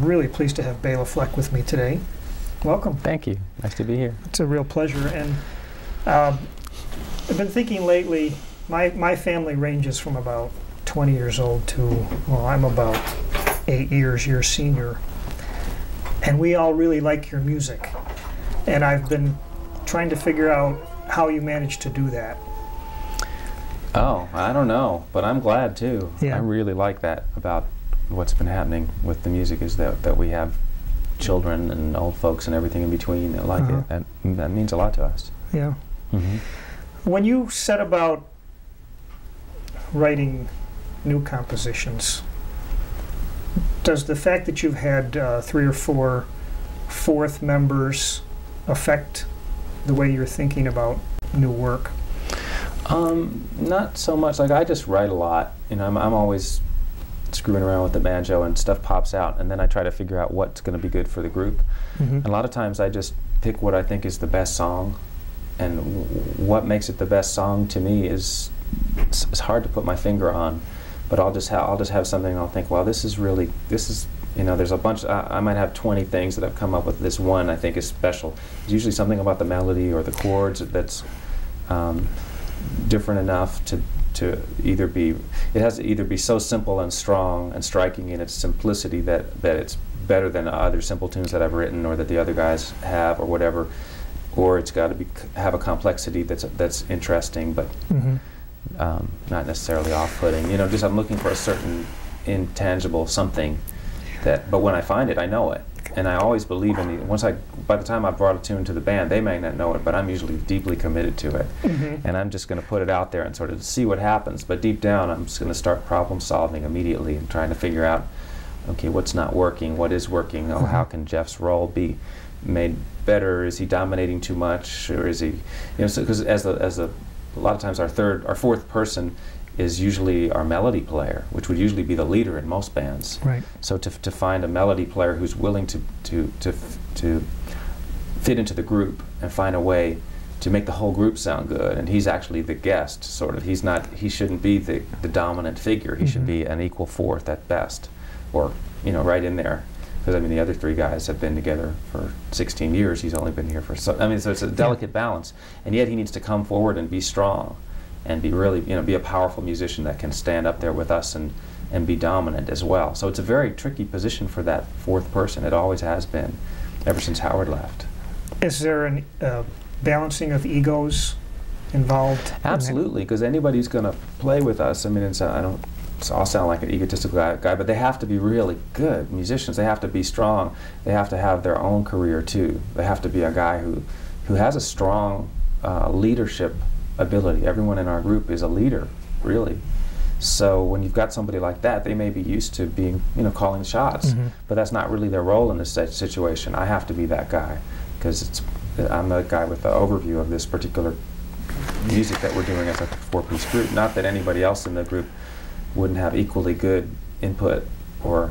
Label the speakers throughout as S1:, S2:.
S1: really pleased to have Béla Fleck with me today. Welcome.
S2: Thank you. Nice to be here.
S1: It's a real pleasure. And I've been thinking lately, my family ranges from about 20 years old to, well, I'm about 8 years your senior. And we all really like your music. And I've been trying to figure out how you managed to do that.
S2: Oh, I don't know, but I'm glad too.
S1: Yeah.
S2: I really like that about what's been happening with the music, is that we have children and old folks and everything in between that like it. That means a lot to us.
S1: Yeah.
S2: Mm-hmm.
S1: When you set about writing new compositions, does the fact that you've had 3 or 4 fourth members affect the way you're thinking about new work?
S2: Not so much. Like, I just write a lot. You know, I'm always screwing around with the banjo and stuff pops out, and then I try to figure out what's going to be good for the group. And a lot of times I just pick what I think is the best song, and what makes it the best song to me is it's hard to put my finger on. But I'll just have something and I'll think, well, this is you know, there's a bunch. I might have 20 things that I've come up with. This one I think is special. It's usually something about the melody or the chords that's different enough to either be. It has to either be so simple and strong and striking in its simplicity that it's better than other simple tunes that I've written or that the other guys have or whatever, or it's got to have a complexity that's interesting, but not necessarily off-putting. You know, just I'm looking for a certain intangible something. But when I find it, I know it, and I always believe in it. By the time I brought a tune to the band, they may not know it, but I'm usually deeply committed to it, and I'm just going to put it out there and sort of see what happens. But deep down, I'm just going to start problem solving immediately and trying to figure out, okay, what's not working, what is working, oh, how can Jeff's role be made better? Is he dominating too much, or is he, you know? Because a lot of times our fourth person is usually our melody player, which would usually be the leader in most bands.
S1: Right.
S2: So to find a melody player who's willing to fit into the group and find a way to make the whole group sound good, and he's actually the guest, sort of. He shouldn't be the dominant figure. He should be an equal fourth at best, or, you know, right in there. Because I mean, the other 3 guys have been together for 16 years. He's only been here for so it's a delicate balance, and yet he needs to come forward and be strong, and be really, you know, be a powerful musician that can stand up there with us and be dominant as well. So it's a very tricky position for that fourth person. It always has been, ever since Howard left.
S1: Is there an balancing of egos involved?
S2: Absolutely, because anybody who's going to play with us, I mean, I'll sound like an egotistical guy, but they have to be really good musicians. They have to be strong. They have to have their own career too. They have to be a guy who has a strong leadership ability. Everyone in our group is a leader, really. So when you've got somebody like that, they may be used to being, you know, calling shots, but that's not really their role in this situation. I have to be that guy, because I'm the guy with the overview of this particular music that we're doing as a 4-piece group. Not that anybody else in the group wouldn't have equally good input or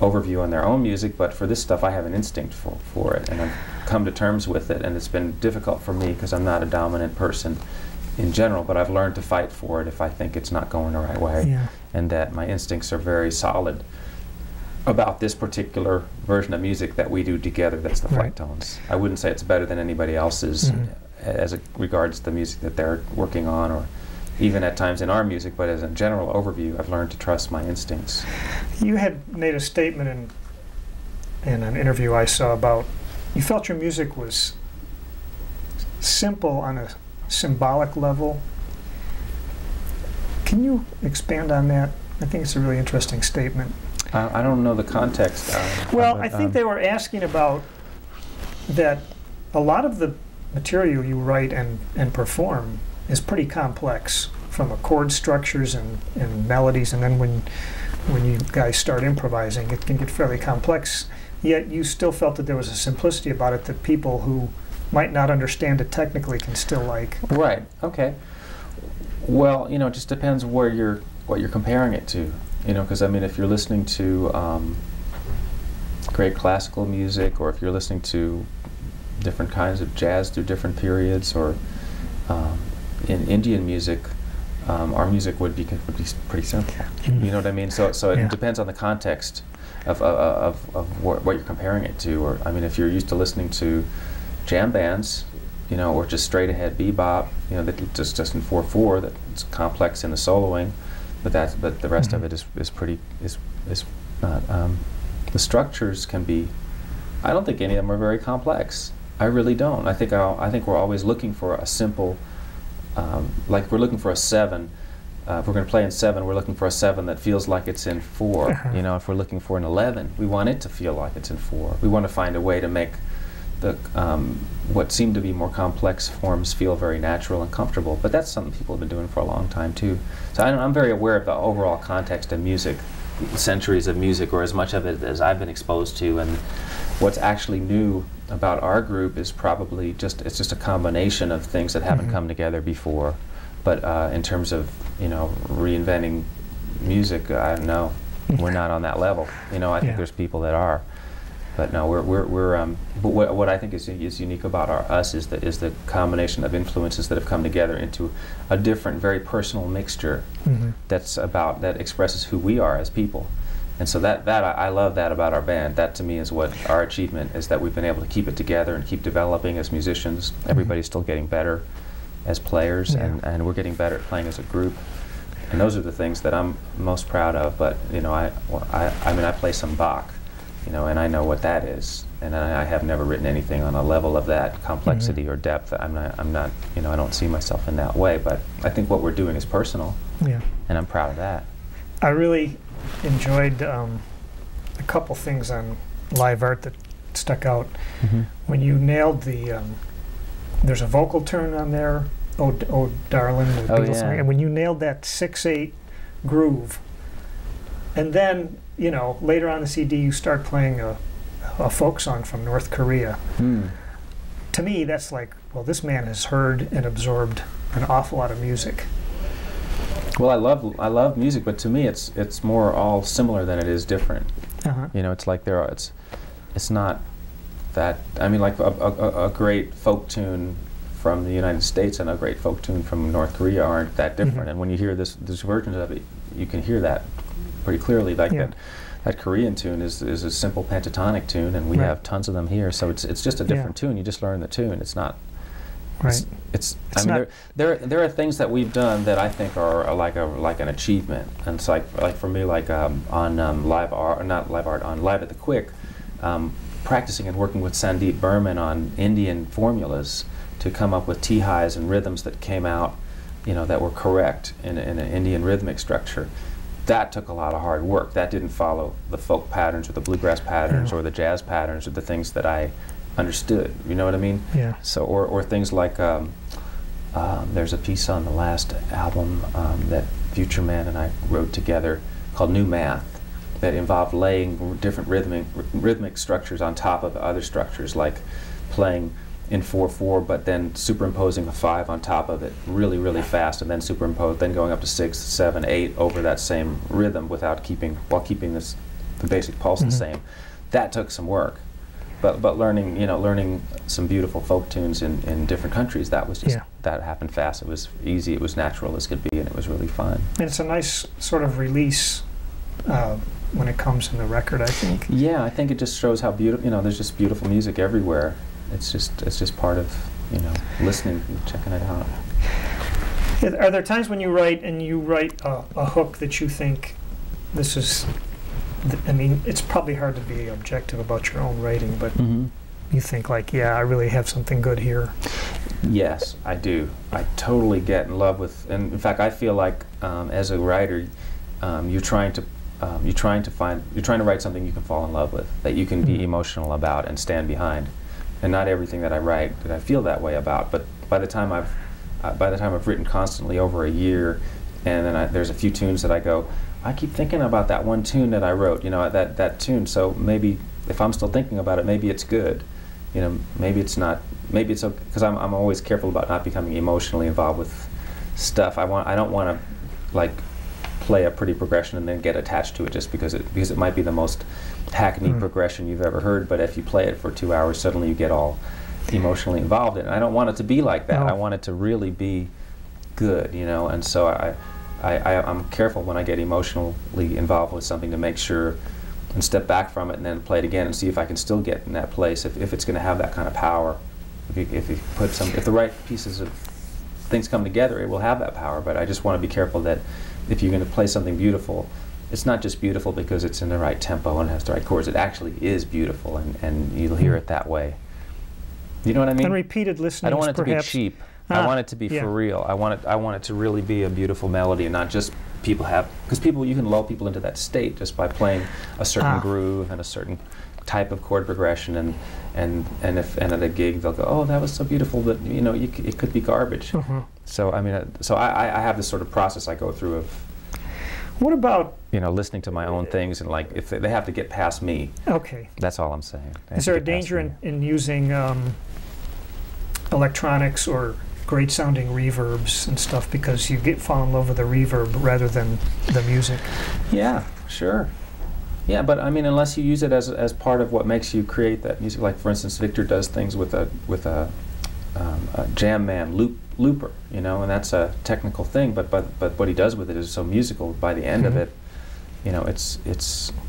S2: overview on their own music, but for this stuff I have an instinct for it, and I've come to terms with it, and it's been difficult for me because I'm not a dominant person in general, but I've learned to fight for it if I think it's not going the right way, and that my instincts are very solid about this particular version of music that we do together. That's the flight tones. I wouldn't say it's better than anybody else's as it regards the music that they're working on, or even at times in our music, but as a general overview, I've learned to trust my instincts. You
S1: had made a statement in an interview I saw about, you felt your music was simple on a symbolic level. Can you expand on that? I think it's a really interesting statement.
S2: I don't know the context.
S1: Well, I think they were asking about that a lot of the material you write and perform is pretty complex, from chord structures and melodies, and then when you guys start improvising, it can get fairly complex. Yet you still felt that there was a simplicity about it that people who might not understand it technically can still like.
S2: Right. Okay. Well, you know, it just depends what you're comparing it to. You know, because I mean, if you're listening to great classical music, or if you're listening to different kinds of jazz through different periods, or in Indian music, our music would be pretty simple. You know what I mean? So it depends on the context. of what you're comparing it to. Or I mean, if you're used to listening to jam bands, you know, or just straight ahead bebop, you know, that just in 4/4, that it's complex in the soloing, but the rest of it is not. The structures can be. I don't think any of them are very complex. I really don't. I think we're always looking for a simple, like we're looking for a 7. If we're going to play in 7, we're looking for a 7 that feels like it's in 4. You know, if we're looking for an 11, we want it to feel like it's in 4. We want to find a way to make the what seem to be more complex forms feel very natural and comfortable. But that's something people have been doing for a long time too. So I'm very aware of the overall context of music, centuries of music, or as much of it as I've been exposed to. And what's actually new about our group is probably it's just a combination of things that haven't come together before. But in terms of, you know, reinventing music, I don't know. We're not on that level. You know, I think there's people that are. But no, but what I think is unique about us is the combination of influences that have come together into a different, very personal mixture that expresses who we are as people. And so I love that about our band. That to me is what our achievement is, that we've been able to keep it together and keep developing as musicians. Everybody's still getting better as players, and we're getting better at playing as a group. And those are the things that I'm most proud of. But you know, I mean, I play some Bach, you know, and I know what that is. And I have never written anything on a level of that complexity or depth. I'm not, you know, I don't see myself in that way. But I think what we're doing is personal, and I'm proud of that.
S1: I really enjoyed a couple things on live art that stuck out. When you nailed the, there's a vocal turn on there, Oh Darling, the Beatles song, and when you nailed that 6/8 groove, and then, you know, later on the CD you start playing a folk song from North Korea. To me, that's like, well, this man has heard and absorbed an awful lot of music.
S2: Well, I love music, but to me, it's more all similar than it is different. You know, it's like it's not that. I mean, like a great folk tune from the United States and a great folk tune from North Korea aren't that different. And when you hear this versions of it, you can hear that pretty clearly. Like that Korean tune is a simple pentatonic tune, and we have tons of them here. So it's just a different tune. You just learn the tune. It's not. It's I mean, there are things that we've done that I think are like an achievement, and it's like for me, like on Live at the Quick, practicing and working with Sandeep Burman on Indian formulas to come up with T-highs and rhythms that came out, you know, that were correct in an Indian rhythmic structure. That took a lot of hard work. That didn't follow the folk patterns or the bluegrass patterns or the jazz patterns or the things that I understood. You know what I mean? Yeah. So, or things like there's a piece on the last album that Future Man and I wrote together called New Math that involved laying different rhythmic structures on top of other structures, like playing in 4/4, but then superimposing a 5 on top of it really, really fast, and then then going up to 6, 7, 8 over that same rhythm while keeping the basic pulse the same. That took some work. But learning some beautiful folk tunes in different countries, that was just that happened fast. It was easy, it was natural as could be, and it was really fun.
S1: And it's a nice sort of release when it comes in the record, I think.
S2: Yeah, I think it just shows how beautiful. You know, there's just beautiful music everywhere. It's just part of, you know, listening and checking it out.
S1: Are there times when you write a hook that you think this is? I mean, it's probably hard to be objective about your own writing, but you think like, yeah, I really have something good here.
S2: Yes, I do. I totally get in love with, and in fact, I feel like as a writer, you're trying to write something you can fall in love with, that you can be emotional about and stand behind. And not everything that I write that I feel that way about, but by the time I've written constantly over a year, and then there's a few tunes that I go, I keep thinking about that one tune that I wrote, you know, that tune. So maybe if I'm still thinking about it, maybe it's good, you know. Maybe it's not. Maybe it's okay, because I'm always careful about not becoming emotionally involved with stuff. I don't want to like play a pretty progression and then get attached to it just because it might be the most hackneyed progression you've ever heard. But if you play it for 2 hours, suddenly you get all emotionally involved in it. And I don't want it to be like that. I want it to really be good, you know. And so I'm careful when I get emotionally involved with something to make sure and step back from it and then play it again and see if I can still get in that place, if it's going to have that kind of power. If you put if the right pieces of things come together, it will have that power. But I just want to be careful that if you're going to play something beautiful, it's not just beautiful because it's in the right tempo and has the right chords. It actually is beautiful, and you'll hear it that way. You know what I mean?
S1: And repeated listening.
S2: I don't want it
S1: perhaps
S2: to be cheap. I want it to be for real. I want it to really be a beautiful melody, and not just people have, because you can lull people into that state just by playing a certain groove and a certain type of chord progression, and at a gig they'll go, oh, that was so beautiful, but you know, it could be garbage. So I mean, I have this sort of process I go through of,
S1: what about,
S2: you know, listening to my own things, and like if they have to get past me.
S1: Okay.
S2: That's all I'm saying.
S1: Is there a danger in using electronics or great sounding reverbs and stuff because you fall in love with the reverb rather than the music?
S2: Yeah, sure. Yeah, but I mean, unless you use it as part of what makes you create that music, like for instance, Victor does things with a jam man looper, you know, and that's a technical thing. But what he does with it is so musical. By the end of it, you know, it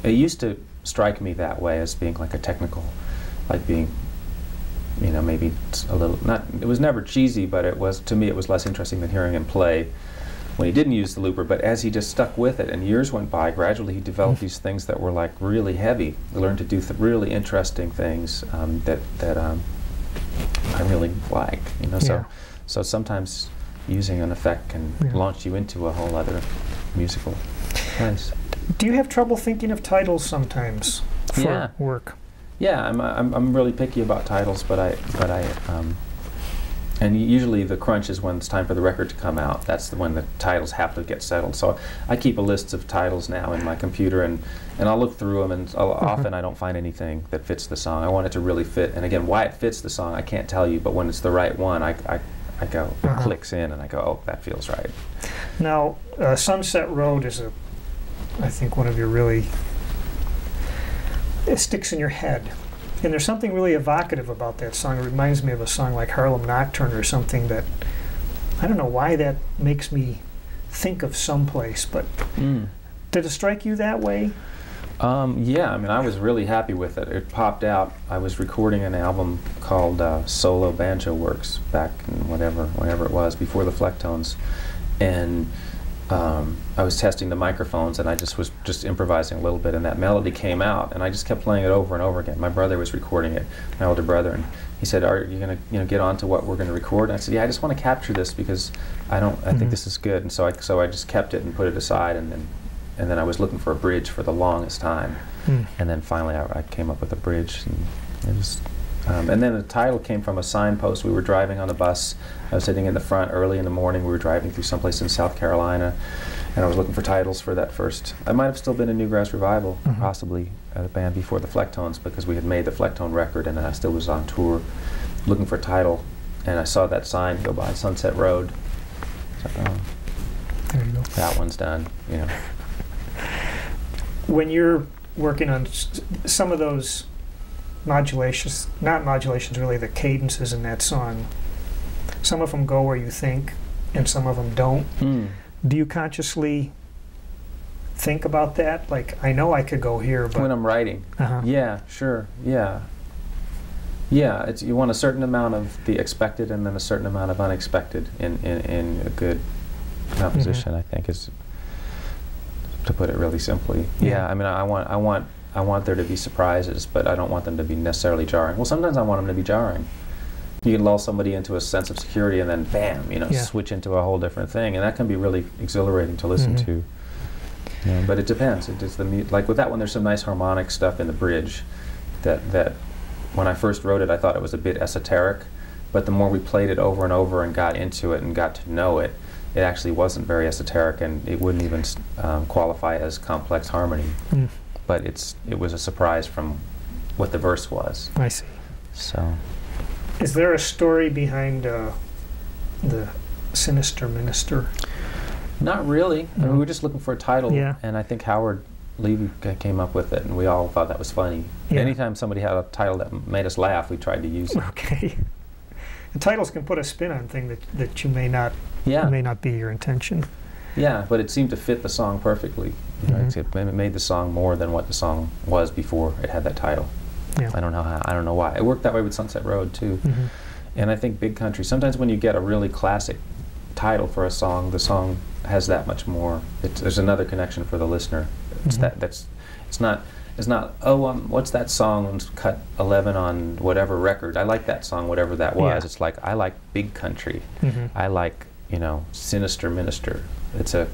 S2: used to strike me that way as being like a technical, like being, you know, maybe a little not. It was never cheesy, but it was, to me, it was less interesting than hearing him play when he didn't use the looper. But as he just stuck with it and years went by, gradually he developed these things that were like really heavy. He learned to do really interesting things that I really like, you know. So sometimes using an effect can launch you into a whole other musical place.
S1: Do you have trouble thinking of titles sometimes for work?
S2: Yeah, I'm really picky about titles, but and usually the crunch is when it's time for the record to come out. That's when the titles have to get settled. So I keep a list of titles now in my computer, and I'll look through them, and often I don't find anything that fits the song. I want it to really fit, and again, why it fits the song I can't tell you, but when it's the right one, I go, it clicks in, and I go, oh, that feels right.
S1: Now, Sunset Road is I think one of your really, it sticks in your head. And there's something really evocative about that song. It reminds me of a song like Harlem Nocturne or something that, I don't know why that makes me think of someplace, but did it strike you that way?
S2: Yeah, I mean, I was really happy with it. It popped out. I was recording an album called Solo Banjo Works back in whenever it was, before the Flecktones. And I was testing the microphones, and I was improvising a little bit, and that melody came out, and I just kept playing it over and over again. My brother was recording it, my older brother, and he said, "Are you going to get on to what we're going to record?" And I said, "Yeah, I just want to capture this because I think this is good." And so I just kept it and put it aside, and then I was looking for a bridge for the longest time, and then finally I came up with a bridge, and it was. And then the title came from a signpost. We were driving on the bus. I was sitting in the front early in the morning. We were driving through someplace in South Carolina, and I was looking for titles for that first. I might have still been in Newgrass Revival, possibly a band before the Flecktones, because we had made the Flecktone record, and I still was on tour looking for a title. And I saw that sign go by, Sunset Road. So,
S1: there you go.
S2: That one's done, you know.
S1: When you're working on some of those modulations, not modulations really, the cadences in that song, some of them go where you think and some of them don't. Do you consciously think about that? Like, I know I could go here, but
S2: when I'm writing, yeah, sure, yeah, you want a certain amount of the expected and then a certain amount of unexpected in a good composition. I think is, to put it really simply. Yeah, I mean, I want there to be surprises, but I don't want them to be necessarily jarring. Well, sometimes I want them to be jarring. You can lull somebody into a sense of security and then bam, you know, switch into a whole different thing, and that can be really exhilarating to listen to. Yeah, but it depends. It is like with that one, there's some nice harmonic stuff in the bridge that when I first wrote it, I thought it was a bit esoteric, but the more we played it over and over and got into it and got to know it, it actually wasn't very esoteric, and it wouldn't even qualify as complex harmony. But it was a surprise from what the verse was. I see. So,
S1: is there a story behind the Sinister Minister?
S2: Not really. I mean, we were just looking for a title, and I think Howard Levy came up with it, and we all thought that was funny. Anytime somebody had a title that made us laugh, we tried to use it.
S1: Okay. The titles can put a spin on things that you may not be your intention.
S2: Yeah, but it seemed to fit the song perfectly. You know, it made the song more than what the song was before it had that title.
S1: Yeah.
S2: I don't know how. I don't know why. It worked that way with Sunset Road too. And I think Big Country. Sometimes when you get a really classic title for a song, the song has that much more. There's another connection for the listener. It's it's not. Oh, what's that song? Cut 11 on whatever record. I like that song, whatever that was.
S1: Yeah.
S2: It's like I like Big Country. I like, you know, Sinister Minister. It's a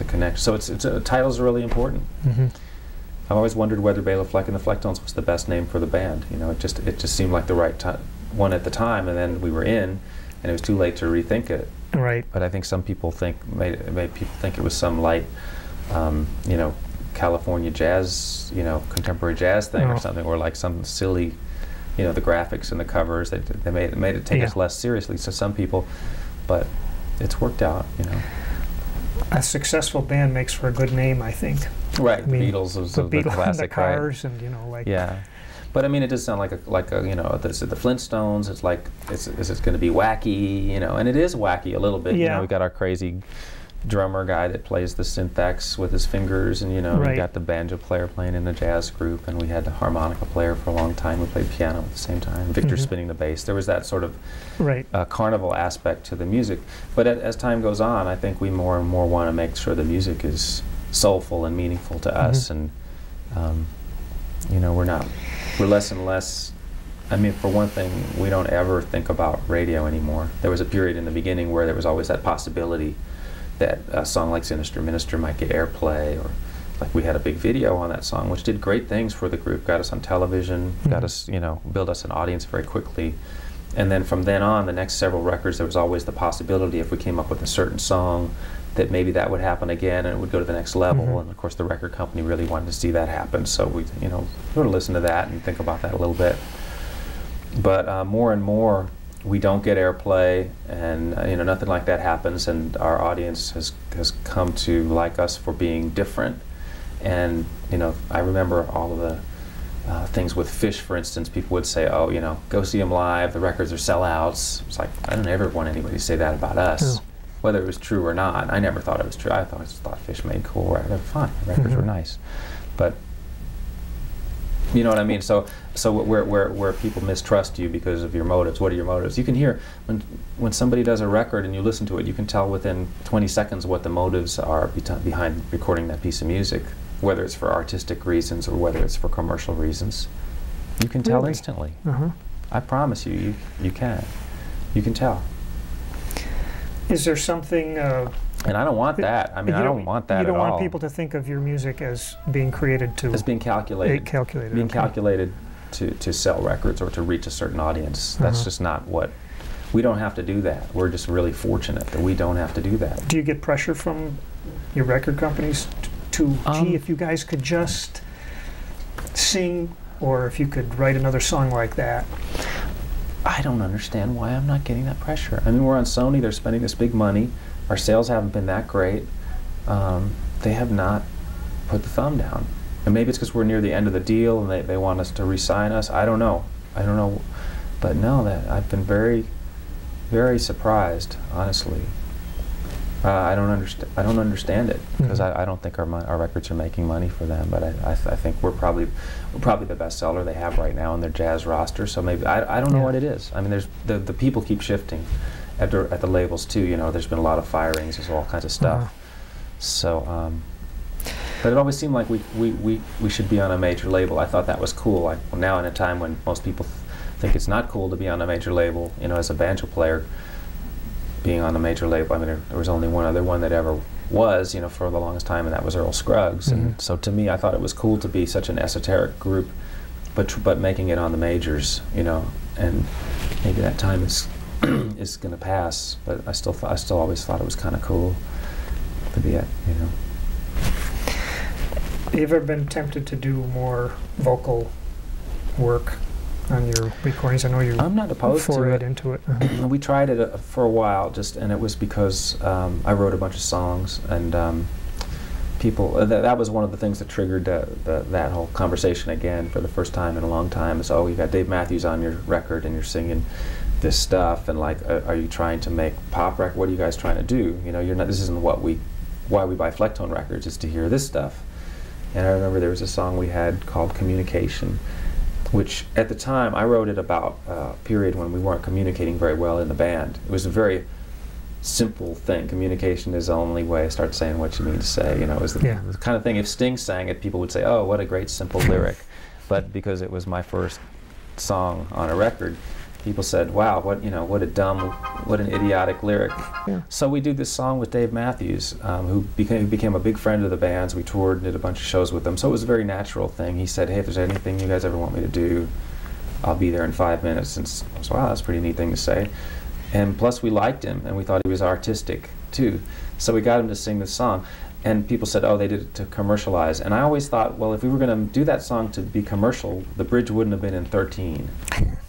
S2: connection. So titles are really important. I've always wondered whether Béla Fleck and the Flecktones was the best name for the band. You know, it just seemed like the right one at the time, and then we were in, and it was too late to rethink it.
S1: Right.
S2: But I think some people made people think it was some light, you know, California jazz, you know, contemporary jazz thing or something, or like some silly, you know, the graphics and the covers. They made it take us less seriously. So some people, but it's worked out, you know.
S1: A successful band makes for a good name, I think.
S2: Right,
S1: I mean,
S2: the Beatles was
S1: the
S2: the
S1: Beatles
S2: classic,
S1: and the Cars,
S2: right?
S1: and you know, like
S2: But I mean, it does sound like a you know, the Flintstones. It's like is it going to be wacky, you know? And it is wacky a little bit. You know, we got our crazy drummer guy that plays the syntax with his fingers, and you know, we got the banjo player playing in a jazz group, and we had the harmonica player for a long time who played piano at the same time. Victor spinning the bass. There was that sort of carnival aspect to the music. But as time goes on, I think we more and more want to make sure the music is soulful and meaningful to us, and you know, we're less and less. I mean, for one thing, we don't ever think about radio anymore. There was a period in the beginning where there was always that possibility that a song like Sinister Minister might get airplay, or like we had a big video on that song, which did great things for the group, got us on television, got us, you know, built us an audience very quickly. And then from then on, the next several records, there was always the possibility if we came up with a certain song that maybe that would happen again and it would go to the next level. And of course the record company really wanted to see that happen, so we, you know, sort of listen to that and think about that a little bit. But more and more, we don't get airplay, and you know, nothing like that happens, and our audience has come to like us for being different. And you know, I remember all of the things with Fish, for instance. People would say, "Oh, you know, go see them live. The records are sellouts." It's like, I don't ever want anybody to say that about us, whether it was true or not. I never thought it was true. I just thought Fish made cool records. They're fine. The records were nice, but you know what I mean? So where people mistrust you because of your motives. What are your motives? You can hear when somebody does a record and you listen to it, you can tell within 20 seconds what the motives are behind recording that piece of music, whether it's for artistic reasons or whether it's for commercial reasons. You can tell instantly. I promise you, you can. You can tell.
S1: Is there something...
S2: and I don't want that. I mean, I don't want that at all.
S1: You don't want people to think of your music as being created to...
S2: As being calculated. Being calculated to sell records or to reach a certain audience. That's just not what... We don't have to do that. We're just really fortunate that we don't have to do that.
S1: Do you get pressure from your record companies gee, if you guys could just sing, or if you could write another song like that?
S2: I don't understand why I'm not getting that pressure. I mean, we're on Sony. They're spending this big money. Our sales haven't been that great. They have not put the thumb down. And maybe it's because we're near the end of the deal and they want us to re-sign us. I don't know. But no, I've been very, very surprised, honestly. I don't understand it, because I don't think our records are making money for them. But I think we're probably the best seller they have right now in their jazz roster. So maybe I don't know what it is. I mean, there's the people keep shifting at the labels too. You know, there's been a lot of firings. There's all kinds of stuff. So, but it always seemed like we should be on a major label. I thought that was cool. Now in a time when most people think it's not cool to be on a major label, you know, as a banjo player, being on a major label. I mean, there was only one other one that ever was, you know, for the longest time, and that was Earl Scruggs. And so to me, I thought it was cool to be such an esoteric group, but making it on the majors, you know. And maybe that time is going to pass. But I still always thought it was kind of cool to be at, you know.
S1: Have you ever been tempted to do more vocal work on your recordings? I know you. I'm not opposed to it. Into it.
S2: We tried it for a while, and it was because I wrote a bunch of songs, and people. That was one of the things that triggered that whole conversation again for the first time in a long time. Is, oh, you got Dave Matthews on your record, and you're singing this stuff, and like, are you trying to make pop record? What are you guys trying to do? You know, you're not. This isn't what we why we buy Flecktone records is to hear this stuff. And I remember there was a song we had called Communication, which at the time I wrote it about a period when we weren't communicating very well in the band. It was a very simple thing. Communication is the only way to start saying what you mean to say. You know, it was the kind of thing, if Sting sang it, people would say, oh, what a great simple lyric. But because it was my first song on a record, people said, wow, what an idiotic lyric.
S1: Yeah.
S2: So we did this song with Dave Matthews, who became a big friend of the band's. We toured and did a bunch of shows with them. So it was a very natural thing. He said, hey, if there's anything you guys ever want me to do, I'll be there in 5 minutes. And I was, wow, that's a pretty neat thing to say. And plus we liked him, and we thought he was artistic too. So we got him to sing this song. And people said, oh, they did it to commercialize. And I always thought, well, if we were going to do that song to be commercial, the bridge wouldn't have been in 13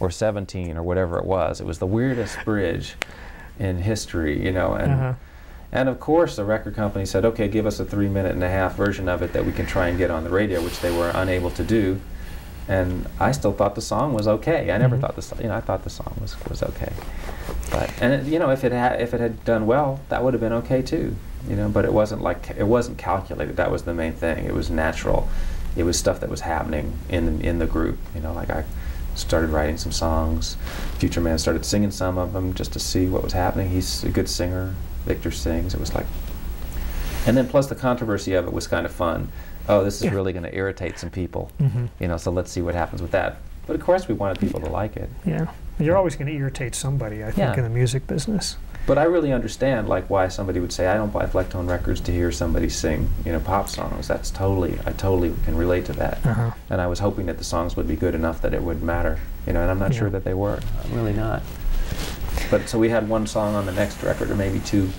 S2: or 17 or whatever it was. It was the weirdest bridge in history, you know. And, and of course, the record company said, okay, give us a 3.5-minute version of it that we can try and get on the radio, which they were unable to do. And I still thought the song was okay. I never thought I thought the song was okay. But you know, if it had done well, that would have been okay too. You know, but it wasn't calculated. That was the main thing. It was natural. It was stuff that was happening in the group. You know, like I started writing some songs. Future Man started singing some of them just to see what was happening. He's a good singer. Victor sings. It was like, and then plus the controversy of it was kind of fun. Oh, this is really going to irritate some people. You know, so let's see what happens with that. But of course, we wanted people to like it.
S1: Yeah, you're always going to irritate somebody, I think, in the music business.
S2: But I really understand, like, why somebody would say, I don't buy Flecktone records to hear somebody sing, you know, pop songs. I totally can relate to that. And I was hoping that the songs would be good enough that it would matter, you know, and I'm not sure that they were. I'm really not. But so we had one song on the next record, or maybe two.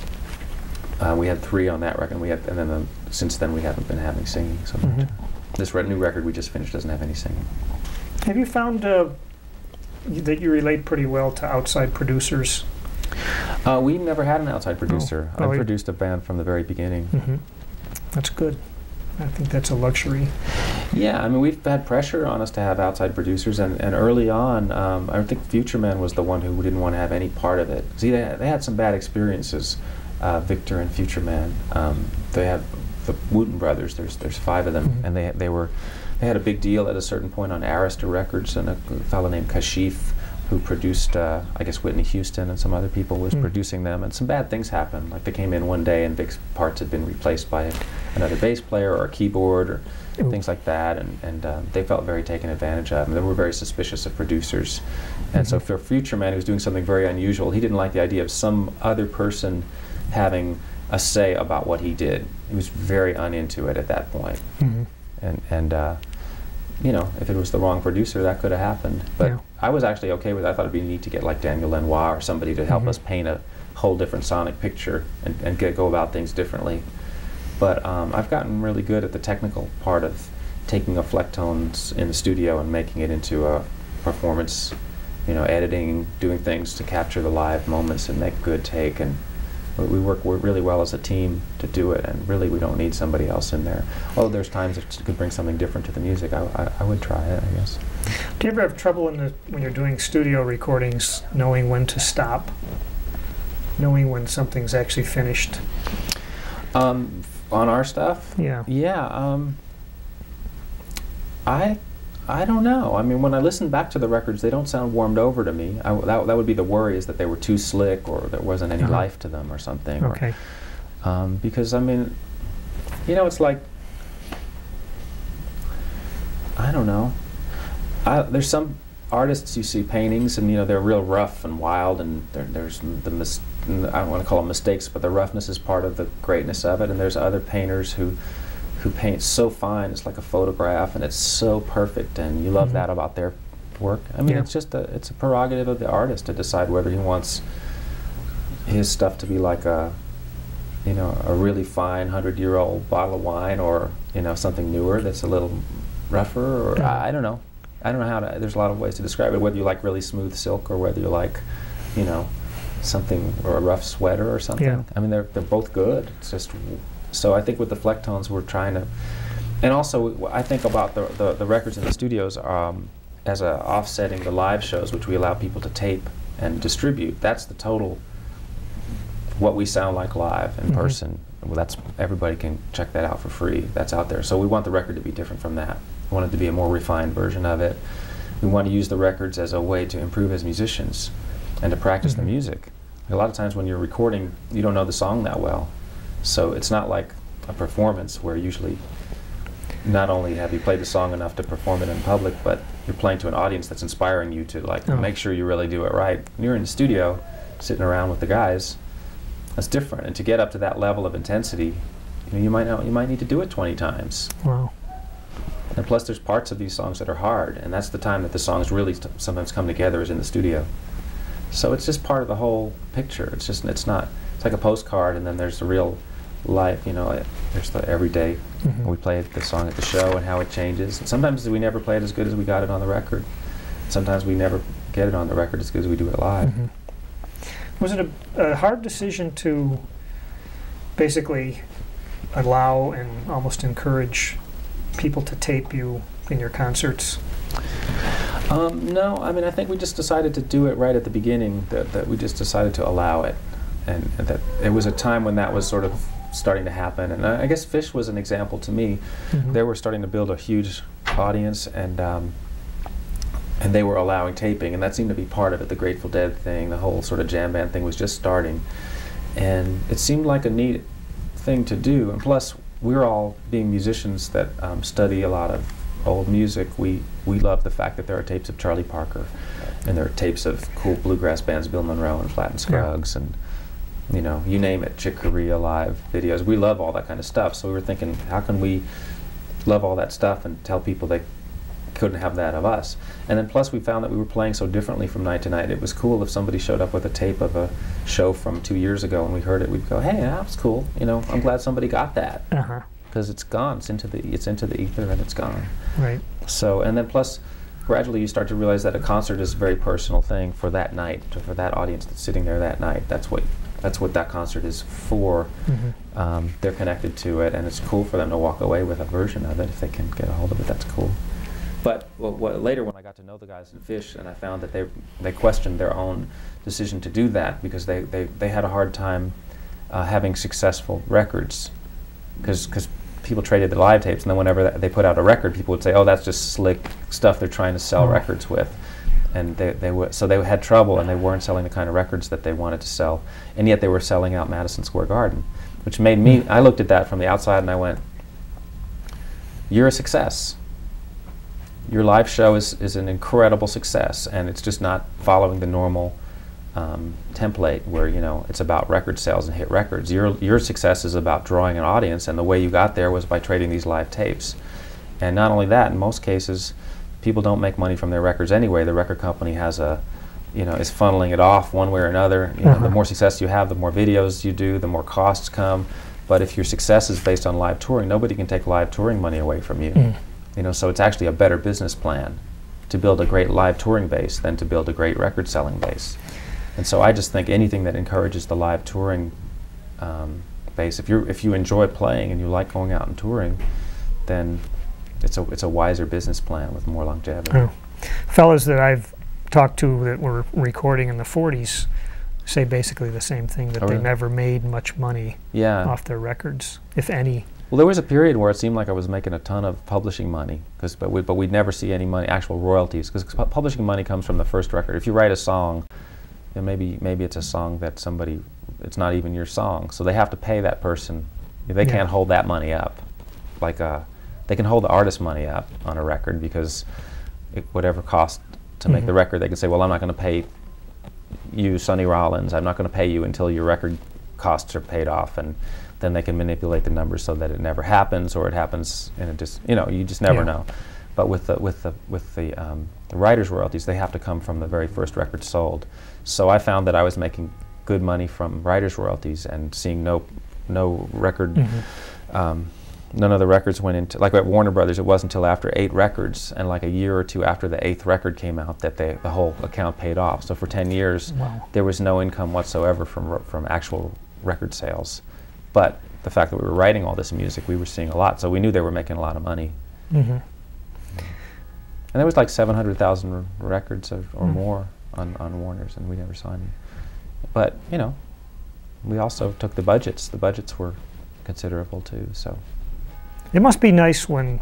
S2: We had 3 on that record, and then since then we haven't been having singing so much. This new record we just finished doesn't have any singing.
S1: Have you found that you relate pretty well to outside producers?
S2: We never had an outside producer. I produced a band from the very beginning.
S1: That's good. I think that's a luxury.
S2: Yeah, I mean, we've had pressure on us to have outside producers, and early on, I think Future Man was the one who didn't want to have any part of it. See, they had some bad experiences, Victor and Future Man. They have the Wooten brothers. There's 5 of them, and they had a big deal at a certain point on Arista Records, and a fellow named Kashif, who produced, I guess, Whitney Houston and some other people, was producing them, and some bad things happened. Like they came in one day and Vic's parts had been replaced by another bass player or a keyboard or things like that, and they felt very taken advantage of, and they were very suspicious of producers. And so for Future Man, who was doing something very unusual, he didn't like the idea of some other person having a say about what he did. He was very uninto it at that point. And you know, if it was the wrong producer, that could have happened. But I was actually okay with it. I thought it'd be neat to get like Daniel Lanois or somebody to help us paint a whole different sonic picture and go about things differently. But I've gotten really good at the technical part of taking a Flecktones in the studio and making it into a performance, you know, editing, doing things to capture the live moments and make a good take. And we work really well as a team to do it, and really we don't need somebody else in there. Although there's times if it could bring something different to the music, I would try it, I guess.
S1: Do you ever have trouble when you're doing studio recordings knowing when to stop? Knowing when something's actually finished?
S2: On our stuff?
S1: Yeah.
S2: Yeah. I don't know. I mean, when I listen back to the records, they don't sound warmed over to me. That would be the worry, is that they were too slick or there wasn't any life to them or something.
S1: Okay.
S2: Because, I mean, you know, it's like, I don't know. There's some artists you see paintings and, you know, they're real rough and wild, and there's I don't want to call them mistakes, but the roughness is part of the greatness of it. And there's other painters who paint so fine, it's like a photograph, and it's so perfect, and you love that about their work. I mean, it's just it's a prerogative of the artist to decide whether he wants his stuff to be like a, you know, a really fine 100-year-old bottle of wine, or, you know, something newer that's a little rougher, or I don't know. I don't know how to. There's a lot of ways to describe it. Whether you like really smooth silk, or whether you like, you know, something, or a rough sweater or something.
S1: Yeah.
S2: I mean, they're both good. It's just. So I think with the Flecktones, we're trying to, and also I think about the records in the studios as offsetting the live shows, which we allow people to tape and distribute. That's the total what we sound like live in person. Well, that's, everybody can check that out for free. That's out there. So we want the record to be different from that. We want it to be a more refined version of it. We want to use the records as a way to improve as musicians and to practice the music. A lot of times when you're recording, you don't know the song that well. So it's not like a performance where usually not only have you played the song enough to perform it in public, but you're playing to an audience that's inspiring you to like make sure you really do it right. When you're in the studio, sitting around with the guys, that's different. And to get up to that level of intensity, you might need to do it 20 times.
S1: Wow.
S2: And plus, there's parts of these songs that are hard, and that's the time that the songs really sometimes come together, is in the studio. So it's just part of the whole picture. It's like a postcard, and then there's the real life. There's the everyday. We play the song at the show and how it changes. And sometimes we never play it as good as we got it on the record. Sometimes we never get it on the record as good as we do it live.
S1: Was it a hard decision to basically allow and almost encourage people to tape you in your concerts?
S2: No, I mean, I think we just decided to do it right at the beginning, that we just decided to allow it. And that it was a time when that was sort of starting to happen. And I guess Phish was an example to me. They were starting to build a huge audience, and they were allowing taping, and that seemed to be part of it. The Grateful Dead thing, the whole sort of jam band thing was just starting. And it seemed like a neat thing to do. And plus, we're all, being musicians that study a lot of old music, we love the fact that there are tapes of Charlie Parker, and there are tapes of cool bluegrass bands, Bill Monroe and Flat and Scruggs, and you name it, Chick Corea live videos. We love all that kind of stuff. So we were thinking, how can we love all that stuff and tell people they couldn't have that of us? And then plus we found that we were playing so differently from night to night. It was cool if somebody showed up with a tape of a show from 2 years ago and we heard it, we'd go, hey, that was cool. I'm glad somebody got that. Because it's gone. It's into the ether, and it's gone.
S1: Right.
S2: So, and then plus, gradually you start to realize that a concert is a very personal thing for that night, for that audience that's sitting there that night. That's what that concert is for. They're connected to it, and it's cool for them to walk away with a version of it if they can get a hold of it. That's cool. But later, when I got to know the guys in Phish, and I found that they questioned their own decision to do that, because they had a hard time having successful records, because people traded the live tapes, and then whenever they put out a record, people would say, oh, that's just slick stuff they're trying to sell records with. And so they had trouble, and they weren't selling the kind of records that they wanted to sell, and yet they were selling out Madison Square Garden, which made me, I looked at that from the outside and I went, you're a success. Your live show is an incredible success, and it's just not following the normal template where it's about record sales and hit records. Your success is about drawing an audience, and the way you got there was by trading these live tapes. And not only that, in most cases, people don't make money from their records anyway. The record company has is funneling it off one way or another. The more success you have, the more videos you do, the more costs come. But if your success is based on live touring, nobody can take live touring money away from you. So it's actually a better business plan to build a great live touring base than to build a great record selling base. And so I just think anything that encourages the live touring base, if you enjoy playing and you like going out and touring, then it's a wiser business plan with more longevity.
S1: Fellas that I've talked to that were recording in the 40s say basically the same thing, that they never made much money off their records, if any.
S2: Well, there was a period where it seemed like I was making a ton of publishing money, but we'd never see any money, actual royalties, because publishing money comes from the first record. If you write a song, maybe it's a song that it's not even your song, so they have to pay that person. They can't hold that money up. They can hold the artist money up on a record, because whatever cost to make the record, they can say, well, I'm not going to pay you, Sonny Rollins, I'm not going to pay you until your record costs are paid off, and then they can manipulate the numbers so that it never happens, or it happens, and it just, you just never know. But with the writer's royalties, they have to come from the very first record sold. So I found that I was making good money from writer's royalties, and seeing no record, none of the records went into, like at Warner Brothers, it wasn't until after 8 records, and like a year or two after the 8th record came out, that the whole account paid off. So for 10 years, there was no income whatsoever from actual record sales. But the fact that we were writing all this music, we were seeing a lot, so we knew they were making a lot of money. And there was like 700,000 records or more on Warner's, and we never saw any. But we also took the budgets. The budgets were considerable too. So
S1: it must be nice when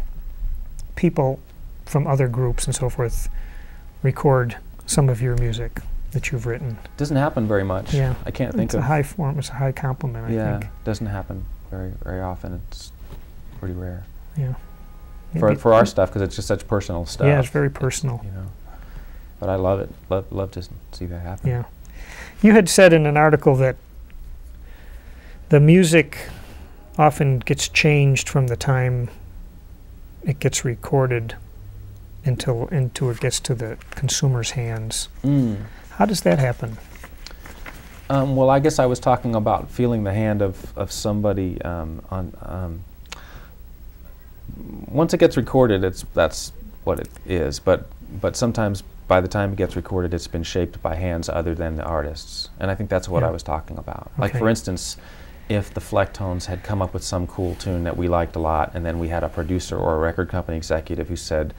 S1: people from other groups and so forth record some of your music that you've written.
S2: It doesn't happen very much.
S1: Yeah,
S2: I can't think
S1: it's
S2: of.
S1: a high form. It's a high compliment. I think.
S2: Yeah, it doesn't happen very often. It's pretty rare.
S1: Yeah.
S2: For our stuff, because it's just such personal stuff.
S1: Yeah, it's very personal.
S2: You know, but I love it. Love to see that happen.
S1: Yeah. You had said in an article that the music often gets changed from the time it gets recorded until it gets to the consumer's hands. How does that happen?
S2: Well, I guess I was talking about feeling the hand of somebody once it gets recorded, that's what it is. But sometimes by the time it gets recorded, it's been shaped by hands other than the artists. And I think that's what I was talking about.
S1: Okay.
S2: Like, for instance, if the Flecktones had come up with some cool tune that we liked a lot, and then we had a producer or a record company executive who said,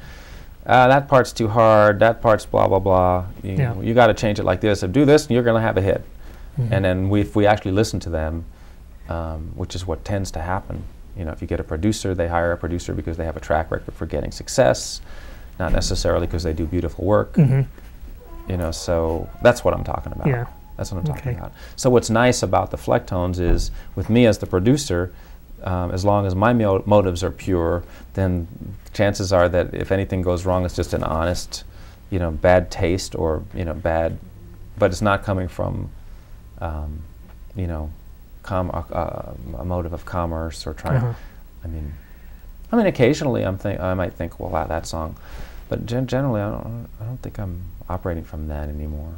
S2: that part's too hard, that part's blah, blah, blah. You got to change it like this. So do this, and you're going to have a hit. And then if we actually listen to them, which is what tends to happen, you know, if you get a producer, they hire a producer because they have a track record for getting success, not necessarily because they do beautiful work. You know, so that's what I'm talking about.
S1: Yeah.
S2: That's what I'm talking about. So what's nice about the Flecktones is, with me as the producer, as long as my motives are pure, then chances are that if anything goes wrong, it's just an honest, you know, bad taste, or, you know, bad, but it's not coming from, you know, a motive of commerce or trying. I mean, occasionally I might think, well, wow, that song, but generally I don't think I'm operating from that anymore.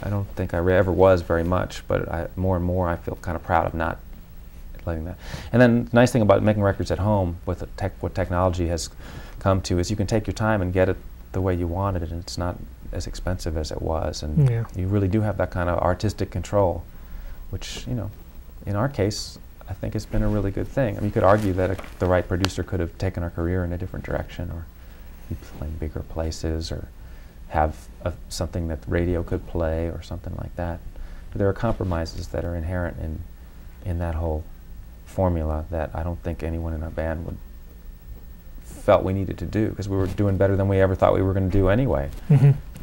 S2: I don't think I ever was very much, but more and more I feel kind of proud of not letting that. And then the nice thing about making records at home with what technology has come to is you can take your time and get it the way you want it, and it's not as expensive as it was, and you really do have that kind of artistic control, which, you know, in our case, I think it's been a really good thing. I mean, you could argue that the right producer could have taken our career in a different direction, or be playing bigger places, or have something that the radio could play, or something like that. But there are compromises that are inherent in that whole formula that I don't think anyone in our band felt we needed to do, because we were doing better than we ever thought we were going to do anyway.